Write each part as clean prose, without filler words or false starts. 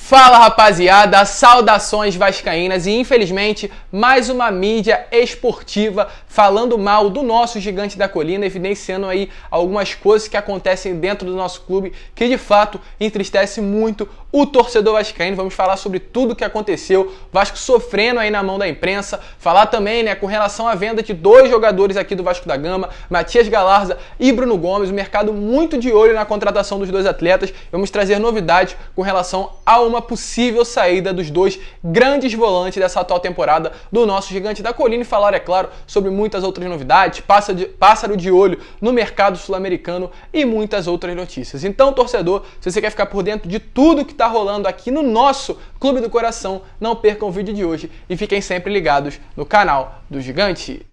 Fala rapaziada, saudações vascaínas e infelizmente mais uma mídia esportiva falando mal do nosso gigante da colina, evidenciando aí algumas coisas que acontecem dentro do nosso clube que de fato entristece muito o torcedor vascaíno. Vamos falar sobre tudo o que aconteceu, Vasco sofrendo aí na mão da imprensa, falar também com relação à venda de dois jogadores aqui do Vasco da Gama, Matias Galarza e Bruno Gomes, o mercado muito de olho na contratação dos dois atletas. Vamos trazer novidades com relação a uma possível saída dos dois grandes volantes dessa atual temporada do nosso gigante da colina e falar, é claro, sobre muitas outras novidades, pássaro de olho no mercado sul-americano e muitas outras notícias. Então, torcedor, se você quer ficar por dentro de tudo que está rolando aqui no nosso Clube do Coração, não percam o vídeo de hoje e fiquem sempre ligados no canal do Gigante.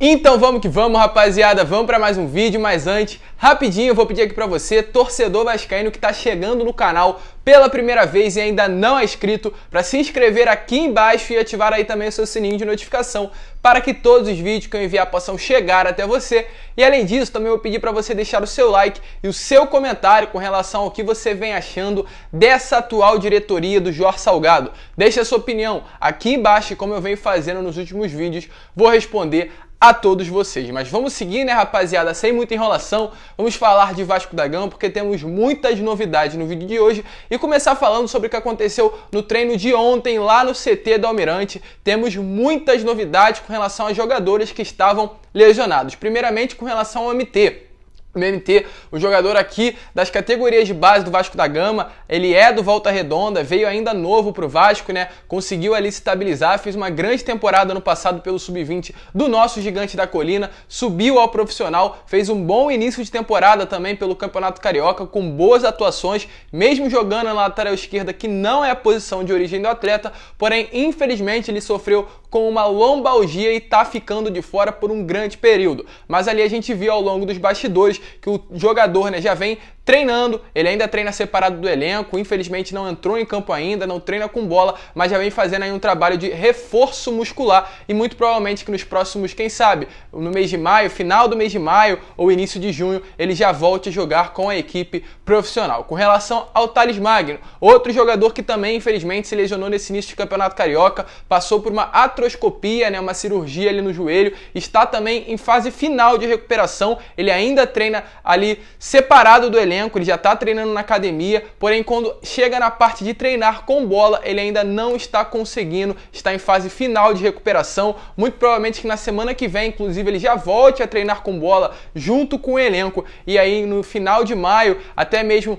Então vamos que vamos, rapaziada, vamos para mais um vídeo, mas antes, rapidinho, eu vou pedir aqui para você, torcedor vascaíno que está chegando no canal pela primeira vez e ainda não é inscrito, para se inscrever aqui embaixo e ativar aí também o seu sininho de notificação, para que todos os vídeos que eu enviar possam chegar até você. E além disso, também vou pedir para você deixar o seu like e o seu comentário com relação ao que você vem achando dessa atual diretoria do Jorge Salgado. Deixe a sua opinião aqui embaixo e como eu venho fazendo nos últimos vídeos, vou responder a todos vocês. Mas vamos seguir, né, rapaziada, sem muita enrolação, vamos falar de Vasco da Gama, porque temos muitas novidades no vídeo de hoje e começar falando sobre o que aconteceu no treino de ontem lá no CT do Almirante. Temos muitas novidades com relação a jogadores que estavam lesionados. Primeiramente com relação ao MT. O MT, o jogador aqui das categorias de base do Vasco da Gama, ele é do Volta Redonda, veio ainda novo pro Vasco, né? Conseguiu ali se estabilizar, fez uma grande temporada no passado pelo Sub-20 do nosso gigante da colina, subiu ao profissional, fez um bom início de temporada também pelo Campeonato Carioca, com boas atuações, mesmo jogando na lateral esquerda, que não é a posição de origem do atleta, porém, infelizmente, ele sofreu com uma lombalgia e tá ficando de fora por um grande período. Mas ali a gente viu ao longo dos bastidores que o jogador, né, já vem treinando, ele ainda treina separado do elenco, infelizmente não entrou em campo ainda, não treina com bola, mas já vem fazendo aí um trabalho de reforço muscular e muito provavelmente que nos próximos, quem sabe, no mês de maio, final do mês de maio ou início de junho, ele já volte a jogar com a equipe profissional. Com relação ao Thales Magno, outro jogador que também infelizmente se lesionou nesse início de Campeonato Carioca, passou por uma artroscopia, né, uma cirurgia ali no joelho, está também em fase final de recuperação, ele ainda treina ali separado do elenco, ele já está treinando na academia, porém quando chega na parte de treinar com bola, ele ainda não está conseguindo, está em fase final de recuperação, muito provavelmente que na semana que vem, inclusive, ele já volte a treinar com bola junto com o elenco, e aí no final de maio, até mesmo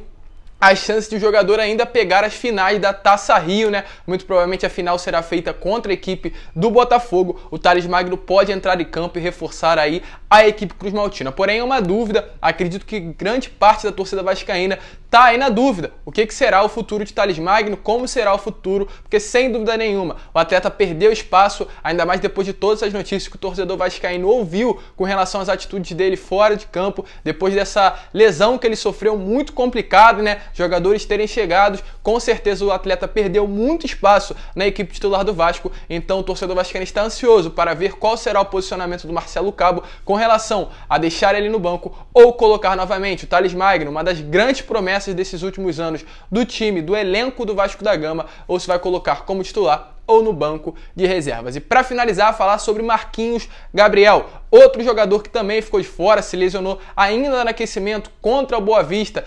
as chances de o jogador ainda pegar as finais da Taça Rio, né? Muito provavelmente a final será feita contra a equipe do Botafogo. O Thales Magno pode entrar em campo e reforçar aí a equipe Cruz Maltina. Porém, é uma dúvida, acredito que grande parte da torcida vascaína tá aí na dúvida. O que será o futuro de Thales Magno? Como será o futuro? Porque sem dúvida nenhuma, o atleta perdeu espaço, ainda mais depois de todas as notícias que o torcedor vascaíno ouviu com relação às atitudes dele fora de campo, depois dessa lesão que ele sofreu muito complicado, né? Jogadores terem chegado, com certeza o atleta perdeu muito espaço na equipe titular do Vasco, então o torcedor vascaíno está ansioso para ver qual será o posicionamento do Marcelo Cabo com relação a deixar ele no banco ou colocar novamente o Thales Magno, uma das grandes promessas desses últimos anos do time, do elenco do Vasco da Gama, ou se vai colocar como titular ou no banco de reservas. E para finalizar, falar sobre Marquinhos Gabriel, outro jogador que também ficou de fora, se lesionou ainda no aquecimento contra o Boa Vista,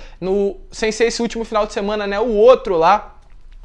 sem ser esse último final de semana, né? O outro lá.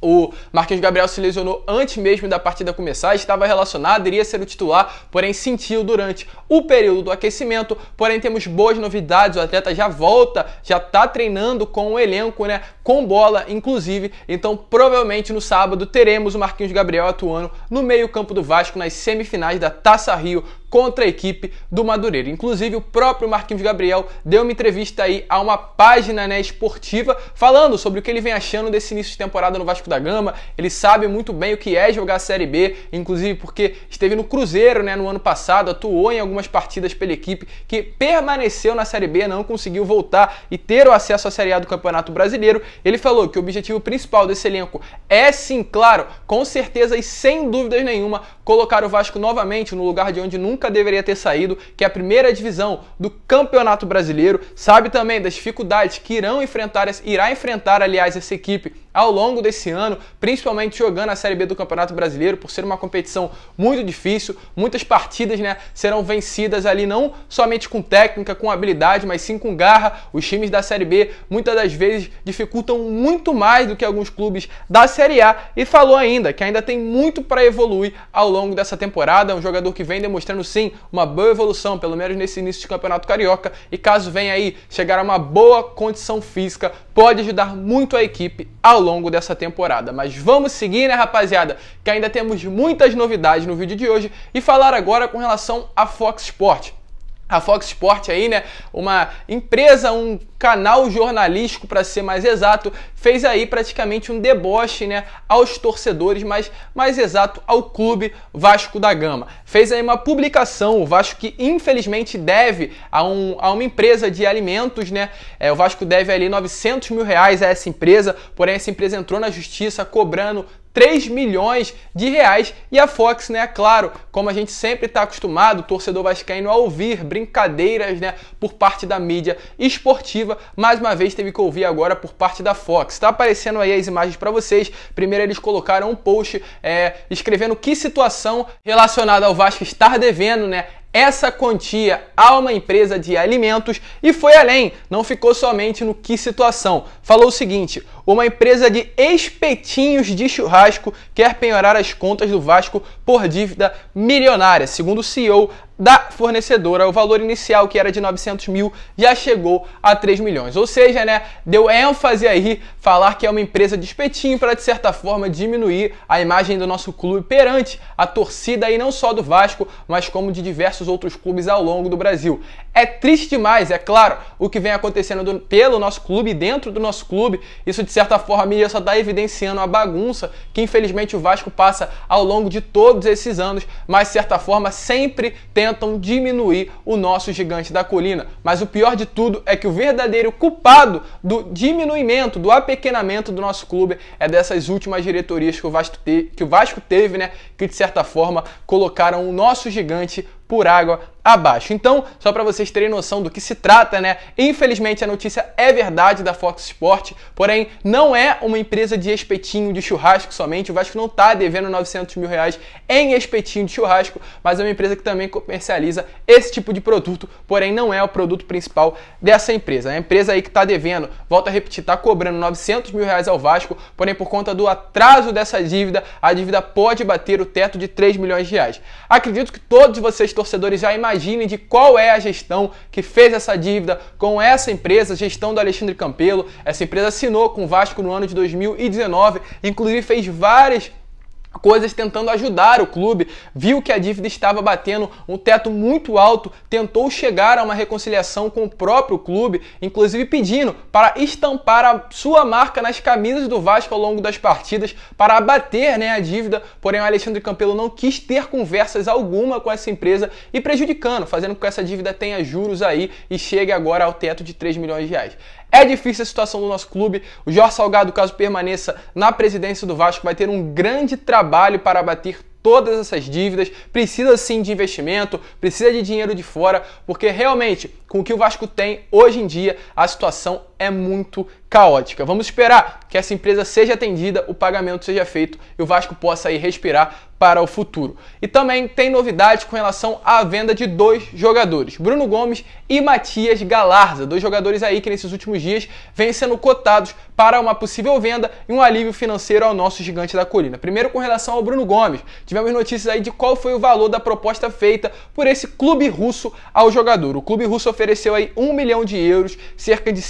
O Marquinhos Gabriel se lesionou antes mesmo da partida começar, estava relacionado, iria ser o titular, porém sentiu durante o período do aquecimento. Porém temos boas novidades, o atleta já volta, já está treinando com o elenco, né, com bola inclusive, então provavelmente no sábado teremos o Marquinhos Gabriel atuando no meio campo do Vasco nas semifinais da Taça Rio contra a equipe do Madureira. Inclusive o próprio Marquinhos Gabriel deu uma entrevista aí a uma página, né, esportiva falando sobre o que ele vem achando desse início de temporada no Vasco da Gama. Ele sabe muito bem o que é jogar a Série B, inclusive porque esteve no Cruzeiro, né, no ano passado, atuou em algumas partidas pela equipe, que permaneceu na Série B, não conseguiu voltar e ter o acesso à Série A do Campeonato Brasileiro. Ele falou que o objetivo principal desse elenco é sim, claro, com certeza e sem dúvidas nenhuma, colocar o Vasco novamente no lugar de onde nunca nunca deveria ter saído, que é a primeira divisão do Campeonato Brasileiro. Sabe também das dificuldades que irá enfrentar, aliás, essa equipe ao longo desse ano, principalmente jogando a Série B do Campeonato Brasileiro, por ser uma competição muito difícil. Muitas partidas, né, serão vencidas ali não somente com técnica, com habilidade, mas sim com garra. Os times da Série B muitas das vezes dificultam muito mais do que alguns clubes da Série A, e falou ainda que ainda tem muito para evoluir ao longo dessa temporada. É um jogador que vem demonstrando sim uma boa evolução, pelo menos nesse início de Campeonato Carioca, e caso venha aí chegar a uma boa condição física, pode ajudar muito a equipe ao longo dessa temporada. Mas vamos seguir, né, rapaziada, que ainda temos muitas novidades no vídeo de hoje, e falar agora com relação à Fox Sport. A Fox Sport aí, né, uma empresa, um canal jornalístico para ser mais exato, fez aí praticamente um deboche, né, aos torcedores, mas mais exato ao clube Vasco da Gama. Fez aí uma publicação, o Vasco que infelizmente deve a uma empresa de alimentos, né, o Vasco deve ali 900 mil reais a essa empresa, porém essa empresa entrou na justiça cobrando 3 milhões de reais, e a Fox, né, claro, como a gente sempre está acostumado, o torcedor vascaíno, a ouvir brincadeiras, né, por parte da mídia esportiva, mais uma vez teve que ouvir agora por parte da Fox. Está aparecendo aí as imagens para vocês. Primeiro eles colocaram um post escrevendo que situação relacionada ao Vasco estar devendo, né, essa quantia a uma empresa de alimentos, e foi além, não ficou somente no que situação. Falou o seguinte: uma empresa de espetinhos de churrasco quer penhorar as contas do Vasco por dívida milionária. Segundo o CEO da fornecedora, o valor inicial, que era de 900 mil, já chegou a 3 milhões. Ou seja, né, deu ênfase aí, falar que é uma empresa de espetinho para, de certa forma, diminuir a imagem do nosso clube perante a torcida, e não só do Vasco, mas como de diversos outros clubes ao longo do Brasil. É triste demais, é claro, o que vem acontecendo pelo nosso clube, dentro do nosso clube. Isso, de certa forma, a mídia só está evidenciando a bagunça que, infelizmente, o Vasco passa ao longo de todos esses anos, mas, de certa forma, sempre tentam diminuir o nosso gigante da colina. Mas o pior de tudo é que o verdadeiro culpado do diminuimento, do apequenamento do nosso clube é dessas últimas diretorias que o Vasco teve, né, que de certa forma colocaram o nosso gigante por água abaixo. Então, só para vocês terem noção do que se trata, né? Infelizmente a notícia é verdade da Fox Sport, porém não é uma empresa de espetinho de churrasco somente. O Vasco não está devendo 900 mil reais em espetinho de churrasco, mas é uma empresa que também comercializa esse tipo de produto, porém não é o produto principal dessa empresa. A empresa aí que está devendo, volto a repetir, está cobrando 900 mil reais ao Vasco, porém por conta do atraso dessa dívida, a dívida pode bater o teto de 3 milhões de reais. Acredito que todos vocês, torcedores, já imaginem de qual é a gestão que fez essa dívida com essa empresa, a gestão do Alexandre Campelo. Essa empresa assinou com o Vasco no ano de 2019, inclusive fez várias coisas tentando ajudar o clube, viu que a dívida estava batendo um teto muito alto, tentou chegar a uma reconciliação com o próprio clube, inclusive pedindo para estampar a sua marca nas camisas do Vasco ao longo das partidas para abater, né, a dívida, porém o Alexandre Campelo não quis ter conversas alguma com essa empresa e prejudicando, fazendo com que essa dívida tenha juros aí e chegue agora ao teto de 3 milhões de reais. É difícil a situação do nosso clube. O Jorge Salgado, caso permaneça na presidência do Vasco, vai ter um grande trabalho para abater todas essas dívidas. Precisa sim de investimento, precisa de dinheiro de fora, porque realmente, com o que o Vasco tem hoje em dia, a situação é muito caótica. Vamos esperar que essa empresa seja atendida, o pagamento seja feito e o Vasco possa aí respirar para o futuro. E também tem novidade com relação à venda de 2 jogadores, Bruno Gomes e Matias Galarza, 2 jogadores aí que nesses últimos dias vêm sendo cotados para uma possível venda e um alívio financeiro ao nosso gigante da colina. Primeiro, com relação ao Bruno Gomes, tivemos notícias aí de qual foi o valor da proposta feita por esse clube russo ao jogador. O clube russo ofereceu aí 1 milhão de euros, cerca de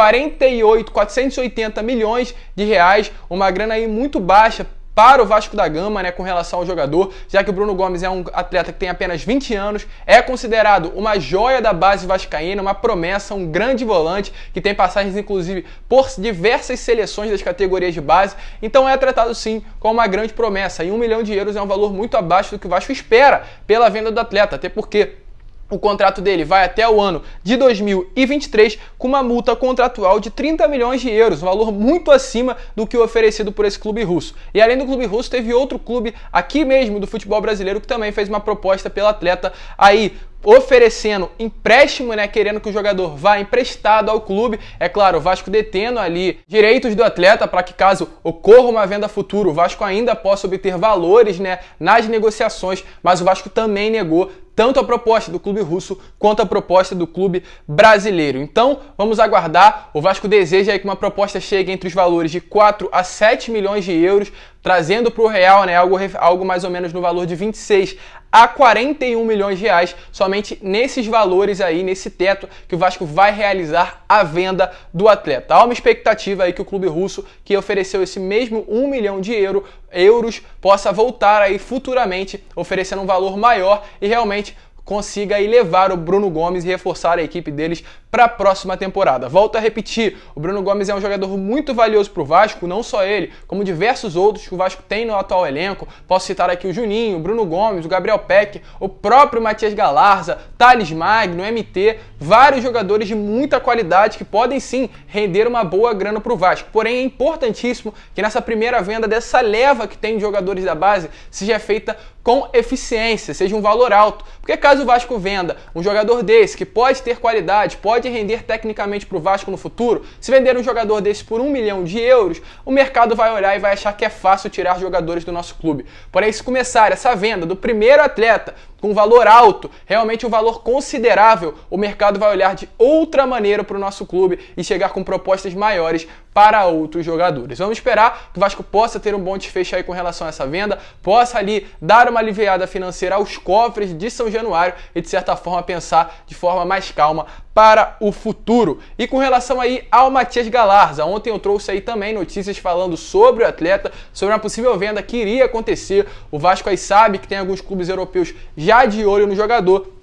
480 milhões de reais, uma grana aí muito baixa para o Vasco da Gama, né, com relação ao jogador, já que o Bruno Gomes é um atleta que tem apenas 20 anos, é considerado uma joia da base vascaína, uma promessa, um grande volante, que tem passagens inclusive por diversas seleções das categorias de base, então é tratado sim como uma grande promessa, e 1 milhão de euros é um valor muito abaixo do que o Vasco espera pela venda do atleta, até porque O contrato dele vai até o ano de 2023 com uma multa contratual de 30 milhões de euros, um valor muito acima do que o oferecido por esse clube russo. E além do clube russo, teve outro clube aqui mesmo do futebol brasileiro que também fez uma proposta pelo atleta aí, oferecendo empréstimo, né, querendo que o jogador vá emprestado ao clube. É claro, o Vasco detendo ali direitos do atleta para que caso ocorra uma venda futura, o Vasco ainda possa obter valores, né, nas negociações, mas o Vasco também negou tanto a proposta do clube russo quanto a proposta do clube brasileiro. Então, vamos aguardar. O Vasco deseja aí que uma proposta chegue entre os valores de 4 a 7 milhões de euros, trazendo para o real, né, algo mais ou menos no valor de 26 a 41 milhões de reais, somente nesses valores aí, nesse teto, que o Vasco vai realizar a venda do atleta. Há uma expectativa aí que o clube russo, que ofereceu esse mesmo 1 milhão de euros, possa voltar aí futuramente, oferecendo um valor maior e realmente consiga aí levar o Bruno Gomes e reforçar a equipe deles para a próxima temporada. Volto a repetir, o Bruno Gomes é um jogador muito valioso para o Vasco, não só ele, como diversos outros que o Vasco tem no atual elenco. Posso citar aqui o Juninho, o Bruno Gomes, o Gabriel Peck, o próprio Matias Galarza, Thales Magno, MT, vários jogadores de muita qualidade que podem sim render uma boa grana para o Vasco. Porém, é importantíssimo que nessa primeira venda dessa leva que tem de jogadores da base seja feita com eficiência, seja um valor alto. Porque caso o Vasco venda um jogador desse, que pode ter qualidade, pode render tecnicamente para o Vasco no futuro, se vender um jogador desse por 1 milhão de euros, o mercado vai olhar e vai achar que é fácil tirar jogadores do nosso clube. Porém, se começar essa venda do primeiro atleta com um valor alto, realmente um valor considerável, o mercado vai olhar de outra maneira para o nosso clube e chegar com propostas maiores para outros jogadores. Vamos esperar que o Vasco possa ter um bom desfecho aí com relação a essa venda, possa ali dar uma aliviada financeira aos cofres de São Januário e de certa forma pensar de forma mais calma para o futuro. E com relação aí ao Matias Galarza, ontem eu trouxe aí também notícias falando sobre o atleta, sobre uma possível venda que iria acontecer. O Vasco aí sabe que tem alguns clubes europeus já de olho no jogador.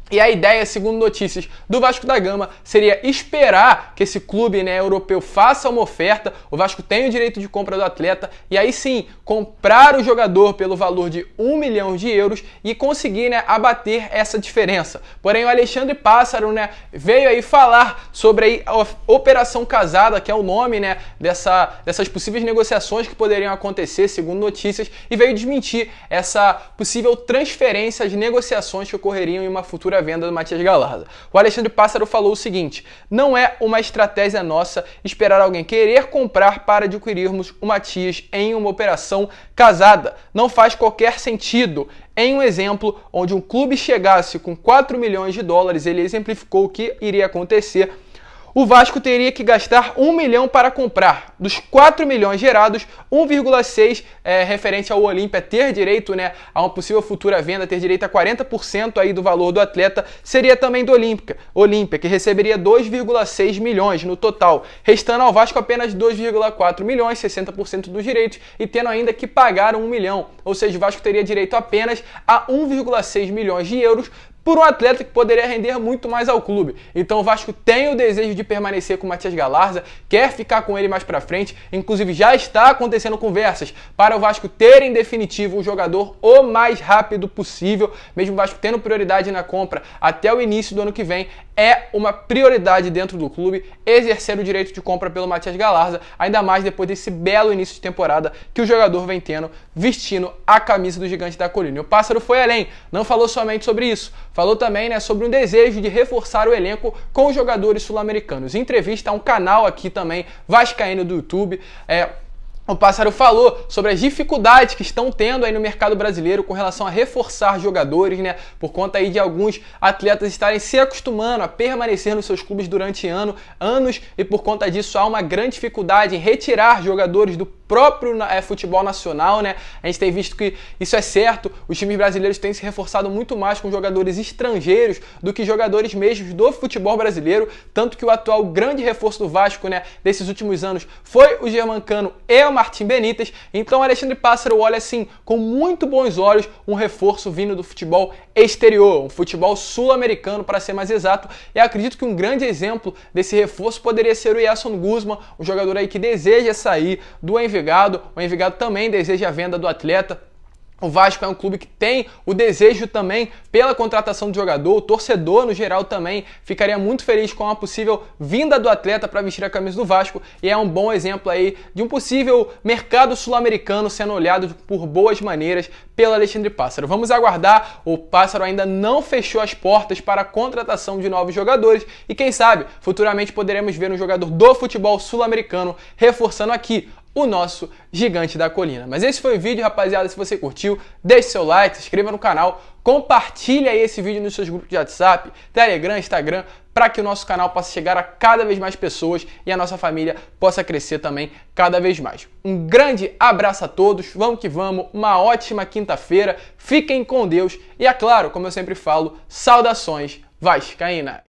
E a ideia, segundo notícias do Vasco da Gama, seria esperar que esse clube, né, europeu faça uma oferta. O Vasco tem o direito de compra do atleta e aí sim comprar o jogador pelo valor de 1 milhão de euros e conseguir, né, abater essa diferença. Porém, o Alexandre Pássaro, né, veio aí falar sobre aí a Operação Casada, que é o nome, né, dessas possíveis negociações que poderiam acontecer, segundo notícias, e veio desmentir essa possível transferência, as negociações que ocorreriam em uma futura venda do Matias Galarza. O Alexandre Pássaro falou o seguinte: não é uma estratégia nossa esperar alguém querer comprar para adquirirmos o Matias em uma operação casada. Não faz qualquer sentido. Em um exemplo onde um clube chegasse com 4 milhões de dólares, ele exemplificou o que iria acontecer. O Vasco teria que gastar 1 milhão para comprar. Dos 4 milhões gerados, 1,6 referente ao Olímpia ter direito, né, a uma possível futura venda, ter direito a 40% aí do valor do atleta, seria também do Olímpia, que receberia 2,6 milhões no total, restando ao Vasco apenas 2,4 milhões, 60% dos direitos, e tendo ainda que pagar 1 milhão. Ou seja, o Vasco teria direito apenas a 1,6 milhões de euros por um atleta que poderia render muito mais ao clube. Então o Vasco tem o desejo de permanecer com o Matias Galarza, quer ficar com ele mais pra frente, inclusive já está acontecendo conversas para o Vasco ter em definitivo um jogador o mais rápido possível, mesmo o Vasco tendo prioridade na compra até o início do ano que vem. É uma prioridade dentro do clube exercer o direito de compra pelo Matias Galarza, ainda mais depois desse belo início de temporada que o jogador vem tendo vestindo a camisa do Gigante da Colina. E o Pássaro foi além, não falou somente sobre isso, falou também, né, sobre um desejo de reforçar o elenco com os jogadores sul-americanos. Em entrevista a um canal aqui também, vascaíno do YouTube, o Pássaro falou sobre as dificuldades que estão tendo aí no mercado brasileiro com relação a reforçar jogadores, né? Por conta aí de alguns atletas estarem se acostumando a permanecer nos seus clubes durante anos e por conta disso há uma grande dificuldade em retirar jogadores do próprio futebol nacional, né? A gente tem visto que isso é certo, os times brasileiros têm se reforçado muito mais com jogadores estrangeiros do que jogadores mesmos do futebol brasileiro, tanto que o atual grande reforço do Vasco, né, desses últimos anos foi o Germancano e o Martim Benítez. Então o Alexandre Pássaro olha assim com muito bons olhos um reforço vindo do futebol exterior, um futebol sul-americano para ser mais exato, e acredito que um grande exemplo desse reforço poderia ser o Yerson Guzman, um jogador aí que deseja sair do Envigado. O Envigado também deseja a venda do atleta. O Vasco é um clube que tem o desejo também pela contratação do jogador, o torcedor no geral também ficaria muito feliz com a possível vinda do atleta para vestir a camisa do Vasco e é um bom exemplo aí de um possível mercado sul-americano sendo olhado por boas maneiras pelo Alexandre Pássaro. Vamos aguardar, o Pássaro ainda não fechou as portas para a contratação de novos jogadores e quem sabe futuramente poderemos ver um jogador do futebol sul-americano reforçando aqui o nosso gigante da colina. Mas esse foi o vídeo, rapaziada. Se você curtiu, deixe seu like, se inscreva no canal, compartilhe aí esse vídeo nos seus grupos de WhatsApp, Telegram, Instagram, para que o nosso canal possa chegar a cada vez mais pessoas e a nossa família possa crescer também cada vez mais. Um grande abraço a todos, vamos que vamos, uma ótima quinta-feira, fiquem com Deus e, é claro, como eu sempre falo, saudações vascaínas!